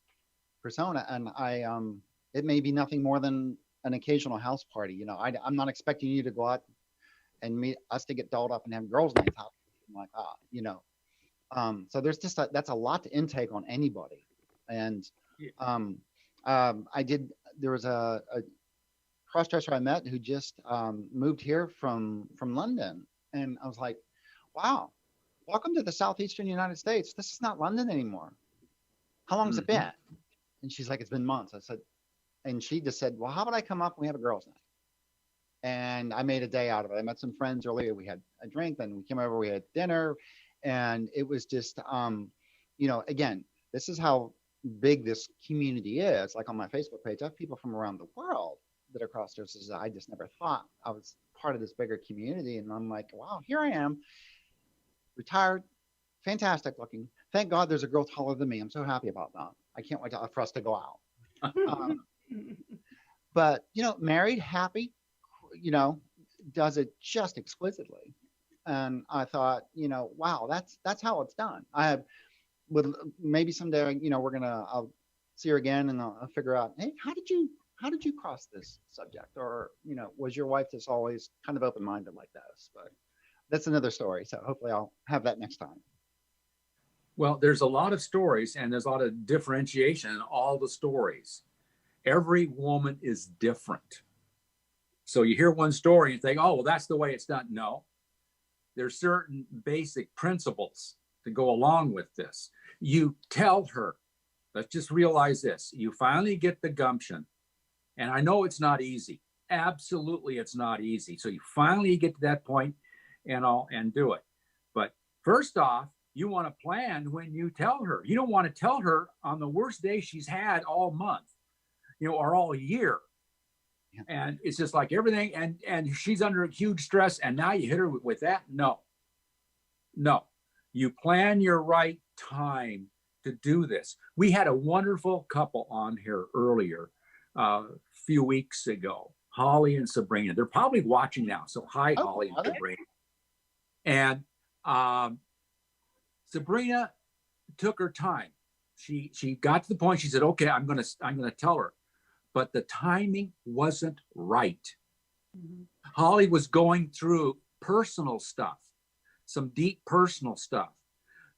persona. And it may be nothing more than an occasional house party. You know, I'm not expecting you to go out and meet us to get dolled up and have girls' nights out. Like, you know, so there's just that's a lot to intake on anybody. And there was a crossdresser I met who just moved here from London, and I was like, wow, welcome to the southeastern United States. This is not London anymore. How long has it been? And she's like, it's been months. I said, and she just said, well, how about I come up and we have a girls' night? And I made a day out of it. I met some friends earlier. We had a drink, then we came over, we had dinner, and it was just, you know, again, this is how big this community is. Like on my Facebook page, I have people from around the world that are crossdressers. I just never thought I was part of this bigger community. And I'm like, wow, here I am, retired, fantastic looking. Thank God there's a girl taller than me. I'm so happy about that. I can't wait for us to go out. But, you know, married, happy, you know, does it just exquisitely. And I thought, you know, wow, that's how it's done. Maybe someday, you know, I'll see her again and I'll figure out, hey, how did you cross this subject? Or, you know, was your wife just always kind of open-minded like this? But that's another story. So hopefully I'll have that next time. Well, there's a lot of stories, and there's a lot of differentiation in all the stories. Every woman is different. So you hear one story and think, oh, well, that's the way it's done. No, there's certain basic principles to go along with this. You tell her, let's just realize this. You finally get the gumption. And I know it's not easy. Absolutely, it's not easy. So you finally get to that point and do it. But first off, you want to plan when you tell her. You don't want to tell her on the worst day she's had all month, you know, or all year. And it's just like everything, and she's under huge stress, and now you hit her with that. No, you plan your right time to do this. We had a wonderful couple on here earlier, a few weeks ago, Holly and Sabrina. They're probably watching now, so hi, Holly and Sabrina. And Sabrina took her time. She got to the point. She said, "Okay, I'm gonna tell her," but the timing wasn't right. Mm-hmm. Holly was going through personal stuff, some deep personal stuff.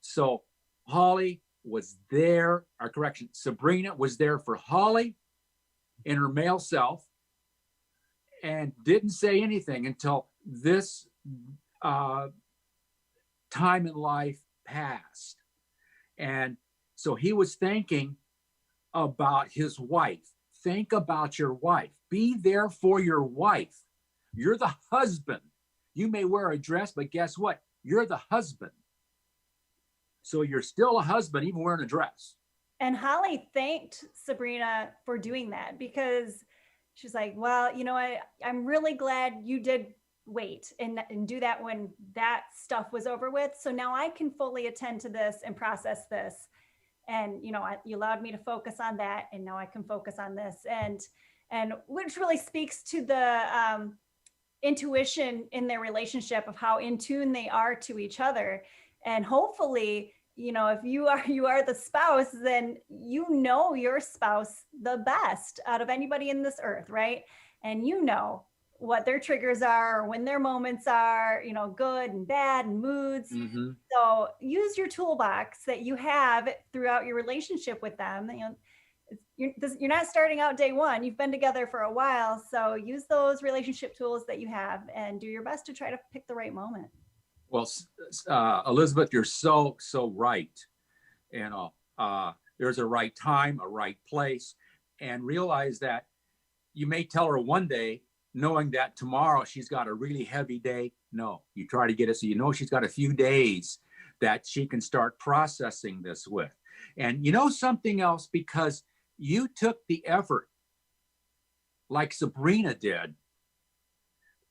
So Holly was there, or correction, Sabrina was there for Holly in her male self, and didn't say anything until this time in life passed. And so he was thinking about his wife. Think about your wife. Be there for your wife. You're the husband. You may wear a dress, but guess what? You're the husband. So you're still a husband, even wearing a dress. And Holly thanked Sabrina for doing that, because she's like, well, you know what? I'm really glad you did wait and do that when that stuff was over with. So now I can fully attend to this and process this. And, you know, you allowed me to focus on that, and now I can focus on this. And which really speaks to the intuition in their relationship of how in tune they are to each other. And hopefully, you know, if you are the spouse, then you know your spouse the best out of anybody in this earth, right? And you know what their triggers are, when their moments are, you know, good and bad and moods. Mm-hmm. So use your toolbox that you have throughout your relationship with them. You know, you're not starting out day one. You've been together for a while. So use those relationship tools that you have and do your best to try to pick the right moment. Well, Elizabeth, you're so right. You know, there's a right time, a right place, and realize that you may tell her one day, knowing that tomorrow she's got a really heavy day. No, you try to get it so you know she's got a few days that she can start processing this with. And you know something else, because you took the effort, like Sabrina did,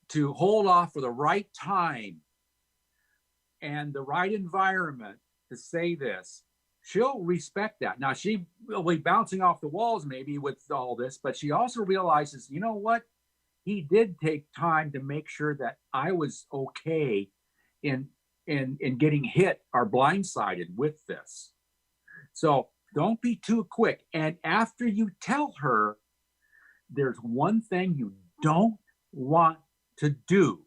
to hold off for the right time and the right environment to say this, she'll respect that. Now, she will be bouncing off the walls maybe with all this, but she also realizes, you know what? He did take time to make sure that I was okay in getting hit or blindsided with this. So don't be too quick. And after you tell her, there's one thing you don't want to do,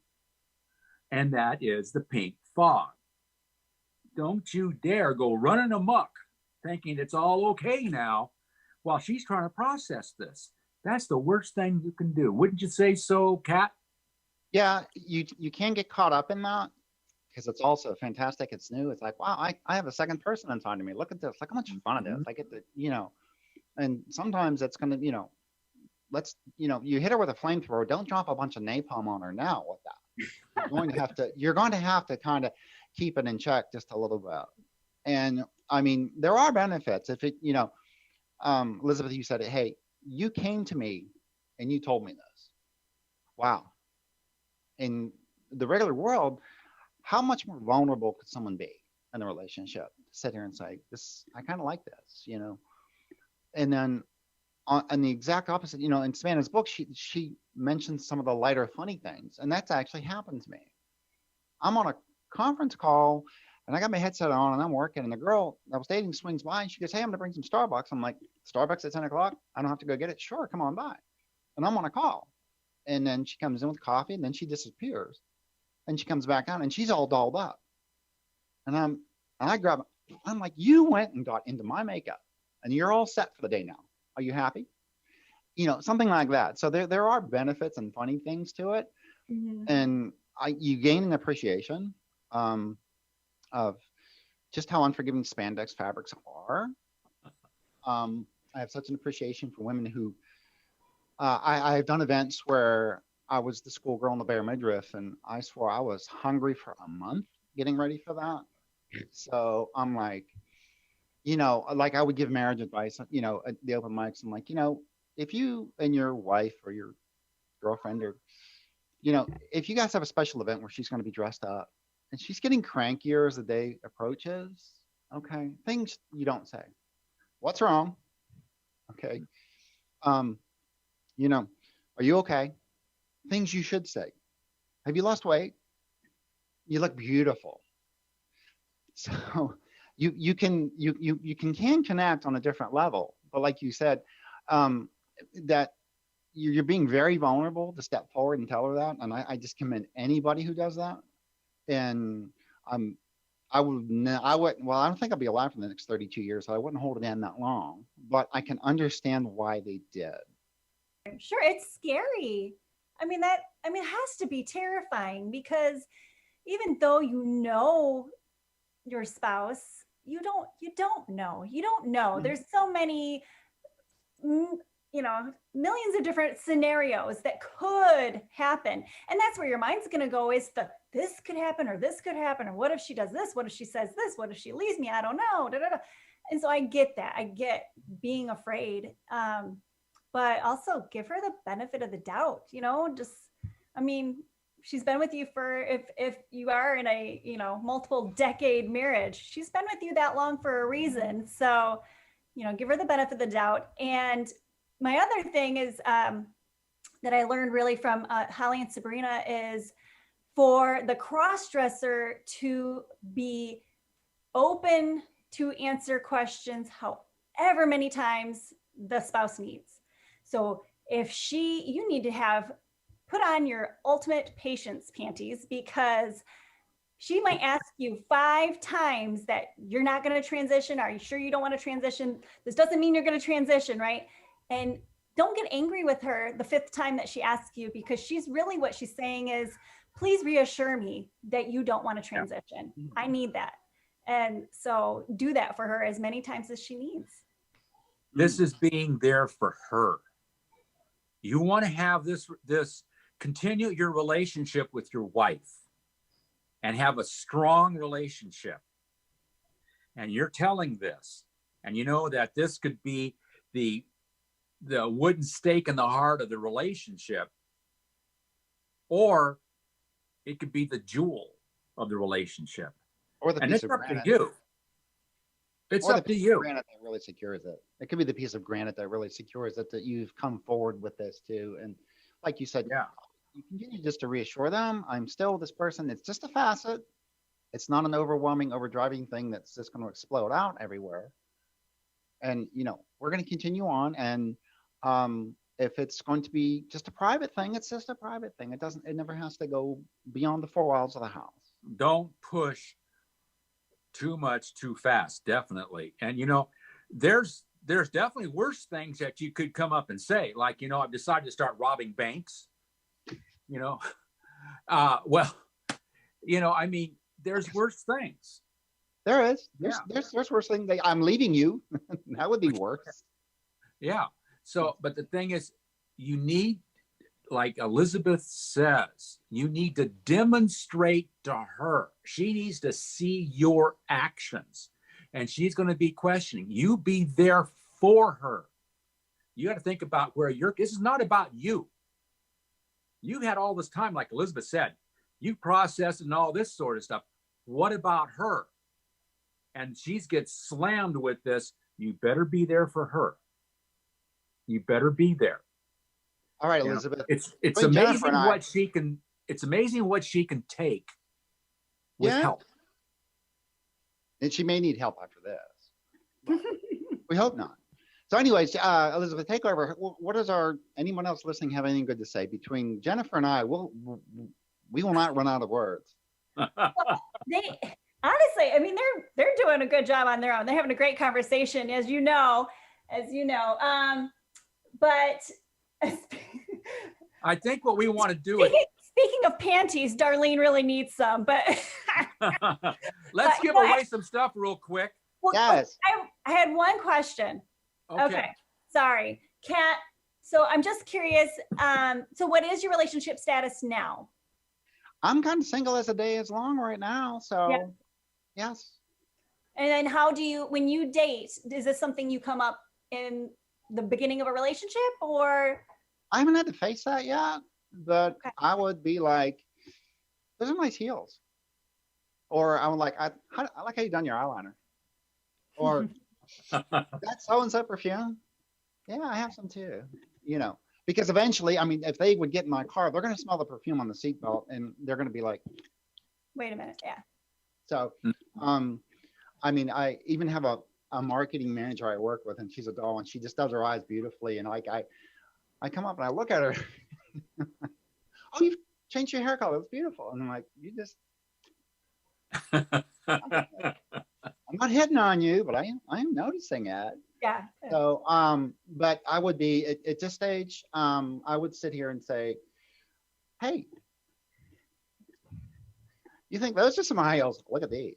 and that is the pink fog. Don't you dare go running amok thinking it's all okay now while she's trying to process this. That's the worst thing you can do. Wouldn't you say so, Kat? Yeah, you can get caught up in that because it's also fantastic. It's new. It's like, wow, I have a second person inside of me. Look at this. Look how much fun it is. I get to, you know, and sometimes it's going to, you know, you hit her with a flamethrower. Don't drop a bunch of napalm on her now with that. You're going to have to kind of keep it in check just a little bit. And I mean, there are benefits. If it, you know, Elizabeth, you said it, hey, you came to me and you told me this. Wow. In the regular world, how much more vulnerable could someone be in a relationship to sit here and say, this, I kind of like this, you know? And then on the exact opposite, you know, in Savannah's book, she mentions some of the lighter, funny things. And that's actually happened to me. I'm on a conference call and I got my headset on and I'm working, and the girl I was dating swings by and she goes, hey, I'm going to bring some Starbucks. I'm like, Starbucks at 10 o'clock? I don't have to go get it? Sure, come on by. And I'm on a call. And then she comes in with coffee and then she disappears. And she comes back out and she's all dolled up. And I grab, I'm like, you went and got into my makeup and you're all set for the day now. Are you happy? You know, something like that. So there are benefits and funny things to it. Mm-hmm. And you gain an appreciation of just how unforgiving spandex fabrics are. I have such an appreciation for women who, I've done events where I was the schoolgirl in the bare midriff, and I swore I was hungry for a month getting ready for that. So I'm like, you know, like I would give marriage advice, you know, at the open mics. I'm like, you know, if you and your wife or your girlfriend, or, you know, if you guys have a special event where she's going to be dressed up and she's getting crankier as the day approaches, okay, things you don't say. What's wrong? Okay. You know, are you okay? Things you should say. Have you lost weight? You look beautiful. So you can connect on a different level. But like you said, that you're being very vulnerable to step forward and tell her that. And I just commend anybody who does that. And I wouldn't, well, I don't think I'll be alive for the next 32 years, so I wouldn't hold it in that long, but I can understand why they did. Sure, it's scary. I mean, it has to be terrifying, because even though you know your spouse, you don't know. Mm-hmm. There's so many, millions of different scenarios that could happen. And that's where your mind's going to go, is this could happen, or this could happen, or what if she does this? What if she says this? What if she leaves me? I don't know. Da, da, da. And so I get that. I get being afraid. But also give her the benefit of the doubt, she's been with you for, if you are in a, multiple decade marriage, she's been with you that long for a reason. So, give her the benefit of the doubt. And my other thing is, that I learned really from Holly and Sabrina, is for the crossdresser to be open to answer questions however many times the spouse needs. So if you need to put on your ultimate patience panties, because she might ask you 5 times that you're not going to transition. Are you sure you don't want to transition? This doesn't mean you're going to transition, right? And don't get angry with her the 5th time that she asks you, because what she's saying is, please reassure me that you don't want to transition. Yeah. I need that. And so do that for her as many times as she needs. This is being there for her. You want to have this continue your relationship with your wife and have a strong relationship. And you're telling this, and you know that this could be the wooden stake in the heart of the relationship, or it could be the jewel of the relationship. Or the piece of granite. It's up to you. Granite that really secures it. It could be the piece of granite that really secures it, that you've come forward with this too. And like you said, yeah, you continue just to reassure them, I'm still this person. It's just a facet. It's not an overwhelming, overdriving thing that's just going to explode out everywhere. And, we're going to continue on. And if it's going to be just a private thing, it's just a private thing. It never has to go beyond the 4 walls of the house. Don't push too much too fast, definitely. And there's definitely worse things that you could come up and say, like, I've decided to start robbing banks. There's worse things. There is. There's worse things. I'm leaving you. That would be worse. Yeah. So, but the thing is, you need, like Elizabeth says, you need to demonstrate to her. She needs to see your actions, and she's going to be questioning. You be there for her. You got to think about this is not about you. You've had all this time, like Elizabeth said, you processed and all this sort of stuff. What about her? And she gets slammed with this. You better be there for her. You better be there. All right, Elizabeth. It's amazing what she can. It's amazing what she can take with help. And she may need help after this. We hope not. So, anyways, Elizabeth, take over. What does anyone else listening have anything good to say? Between Jennifer and I, we will not run out of words. They honestly, they're doing a good job on their own. They're having a great conversation, as you know. But I think what we want to do is, speaking of panties, Darlene really needs some, but let's give away some stuff real quick. Well, yes. I had one question. Okay. Sorry, Kat. So I'm just curious. So what is your relationship status now? I'm kind of single as the day is long right now. So yes. And then when you date, is this something you come up in the beginning of a relationship, or? I haven't had to face that yet. but Okay. I would be like, those are nice heels. Or I would like, I like how you done your eyeliner. Or that's so and so perfume. Yeah, I have some too. You know, because eventually, I mean, if they would get in my car, they're going to smell the perfume on the seatbelt, and they're going to be like, Wait a minute. Yeah. so. Um, I mean, I even have a marketing manager I work with, and she's a doll, and she just does her eyes beautifully. And like I come up and I look at her, oh, you've changed your hair color. It's beautiful. And I'm like, you just, I'm not hitting on you, but I am noticing it. Yeah. So, but I would be at this stage, I would sit here and say, hey, you think those are some high heels? Look at these.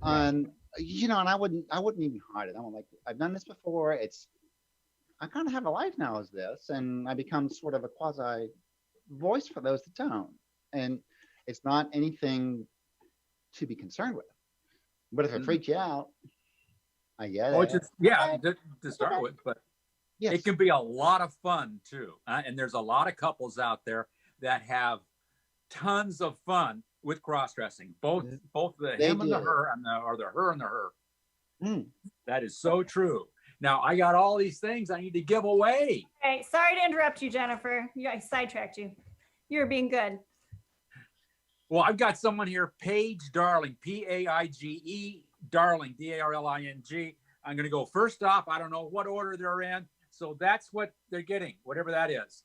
And you know, and I wouldn't even hide it. I'm like, I've done this before. I kind of have a life now as this, and I become sort of a quasi voice for those that don't. And it's not anything to be concerned with. But if it freaks you out, I get it. Just, yeah, to start with, but yes. It can be a lot of fun too. And there's a lot of couples out there that have tons of fun with cross-dressing, both the him and the her, or the her and the her. That is so true. Now I got all these things I need to give away. Okay, sorry to interrupt you, Jennifer. I sidetracked you. You're being good. Well, I've got someone here, Paige Darling, Paige Darling, Darling. I'm going to go first off. I don't know what order they're in, so that's what they're getting, whatever that is.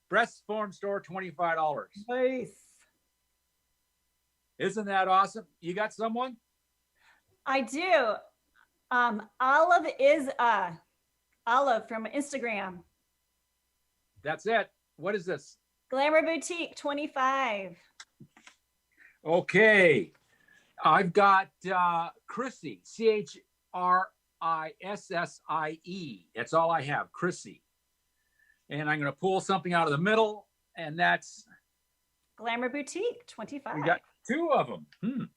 Breast Form Store, $25. Nice. Isn't that awesome? You got someone? I do. Olive is Olive from Instagram. That's it. What is this? Glamour Boutique, 25. Okay. I've got Chrissy, Chrissie. That's all I have, Chrissy. And I'm going to pull something out of the middle, and that's Glamour Boutique, 25. We got two of them.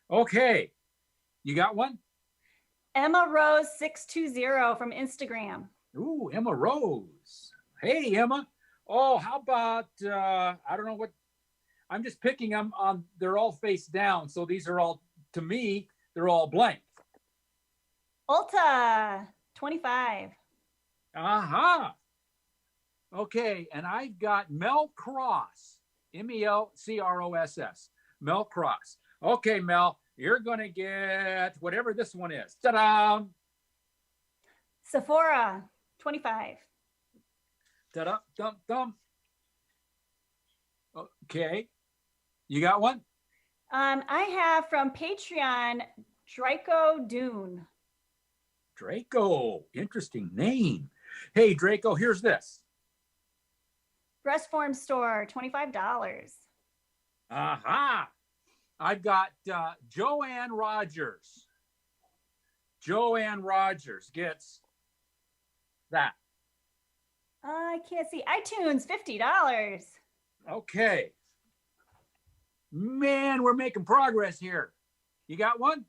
Okay. You got one? Emma Rose 620 from Instagram. Ooh, Emma Rose. Hey, Emma. Oh, how about, I don't know what, I'm just picking them on, they're all face down. So these are all, to me, they're all blank. Ulta, 25. Aha. Okay, and I've got Mel Cross, Melcross, Mel Cross. Okay, Mel, you're going to get whatever this one is. Ta-da! Sephora, 25. Ta-da, dum. Okay, you got one? I have from Patreon, Draco Dune. Draco, interesting name. Hey, Draco, here's this. Breast Form Store, $25. Aha! I've got Joanne Rogers. Joanne Rogers gets that. I can't see. iTunes, $50. Okay. Man, we're making progress here. You got one?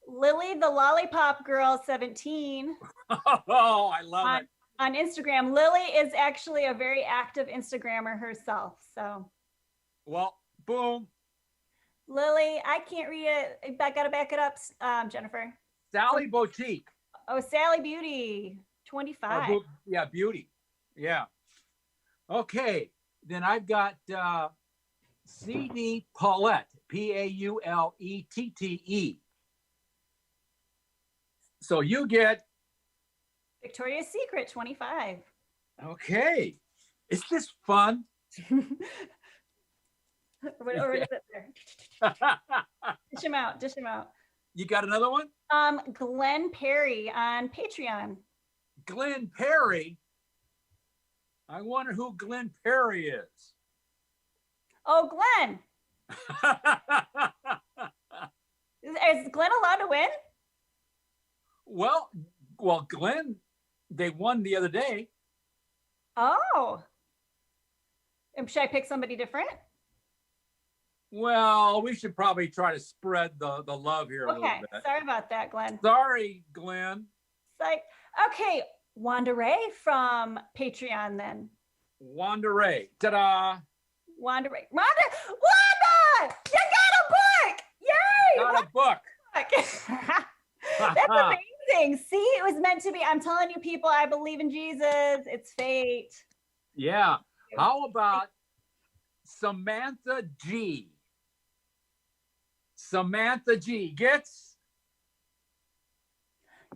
Lily the Lollipop Girl, 17. Oh, I love it. On Instagram. Lily is actually a very active Instagrammer herself. So, well, boom. Lily, I can't read it. I got to back it up, Jennifer. Sally Boutique. Oh, Sally Beauty, 25. Yeah, Beauty. Yeah. Okay. Then I've got CD Paulette, Paulettee. So you get Victoria's Secret, 25. Okay. Is this fun? Or is it there? Dish him out. You got another one? Glenn Perry on Patreon. Glenn Perry? I wonder who Glenn Perry is. Oh, Glenn. Is Glenn allowed to win? Well, Glenn, they won the other day. Oh. Should I pick somebody different? Well, we should probably try to spread the love here a little bit. Sorry about that, Glenn. Sorry, Glenn. Like, okay, Wanda Ray from Patreon then. Wanderay. Ta-da! Wanda! You got a book! Yay! Got a book. That's amazing. See, it was meant to be. I'm telling you, people, I believe in Jesus. It's fate. Yeah. How about Samantha G? Samantha G gets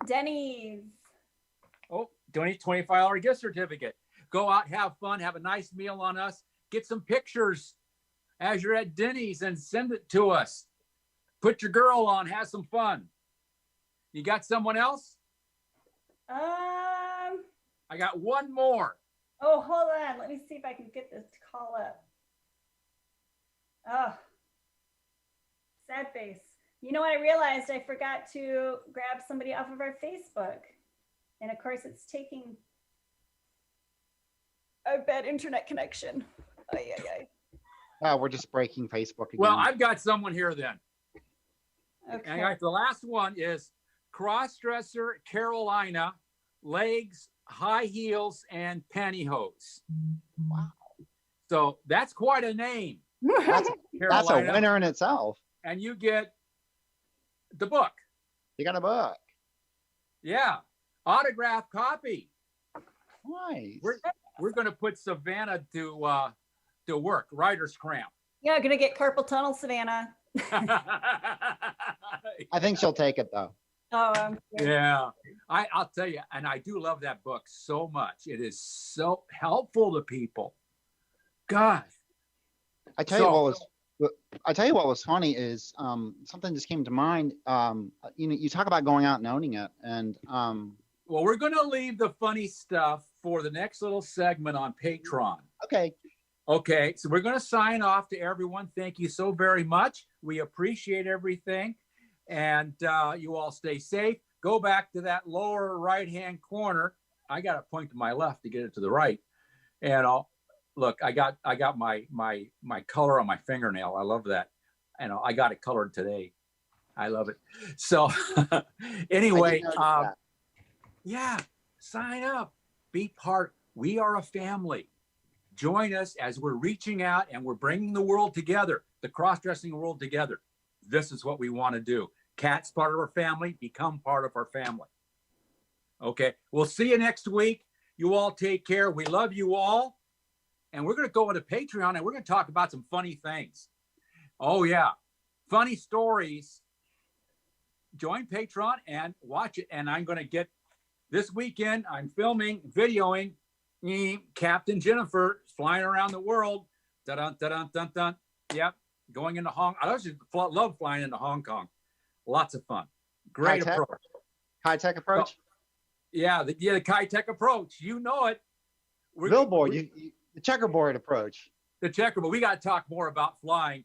Denny's. oh, donate $25 gift certificate. Go out, have fun, have a nice meal on us. Get some pictures as you're at Denny's and send it to us. Put your girl on, have some fun. You got someone else? I got one more. Oh, hold on. Let me see if I can get this to call up. Oh, sad face. You know what? I realized I forgot to grab somebody off of our Facebook. And of course, it's taking a bad internet connection. Ay, ay, ay. Oh, we're just breaking Facebook again. Well, I've got someone here then. Okay. And I got the last one is Crossdresser Carolina, legs, high heels, and pantyhose. Wow. So that's quite a name. That's a Carolina. winner in itself. And you get the book. You got a book. Yeah. Autograph copy. Nice. We're going to put Savannah to work. Writer's cramp. Yeah, gonna get carpal tunnel, Savannah. I think she'll take it though. Oh, Yeah. I'll tell you, and I do love that book so much. It is so helpful to people. Gosh. I tell you what was funny is something just came to mind. You talk about going out and owning it, and Well, we're going to leave the funny stuff for the next little segment on Patreon. okay. Okay, so we're going to sign off to everyone. Thank you so very much. We appreciate everything. And you all stay safe. Go back to that lower right-hand corner. I got to point to my left to get it to the right. And look, I got my color on my fingernail. I love that. And I got it colored today. I love it. So anyway, yeah, sign up. Be part. We are a family. Join us as we're reaching out and we're bringing the world together, the cross-dressing world together. This is what we want to do. Kat's part of our family. Become part of our family. Okay. We'll see you next week. You all take care. We love you all. And we're going to go into Patreon and we're going to talk about some funny things. Oh, yeah. Funny stories. Join Patreon and watch it. And I'm going to get this weekend, I'm filming, videoing Captain Jennifer flying around the world. Dun, dun, dun, dun, dun. Yep. Going into Hong Kong. I just love flying into Hong Kong. Lots of fun. Great approach. High-tech approach? Yeah, the high-tech approach. You know it. Billboard, the checkerboard approach. The checkerboard. We got to talk more about flying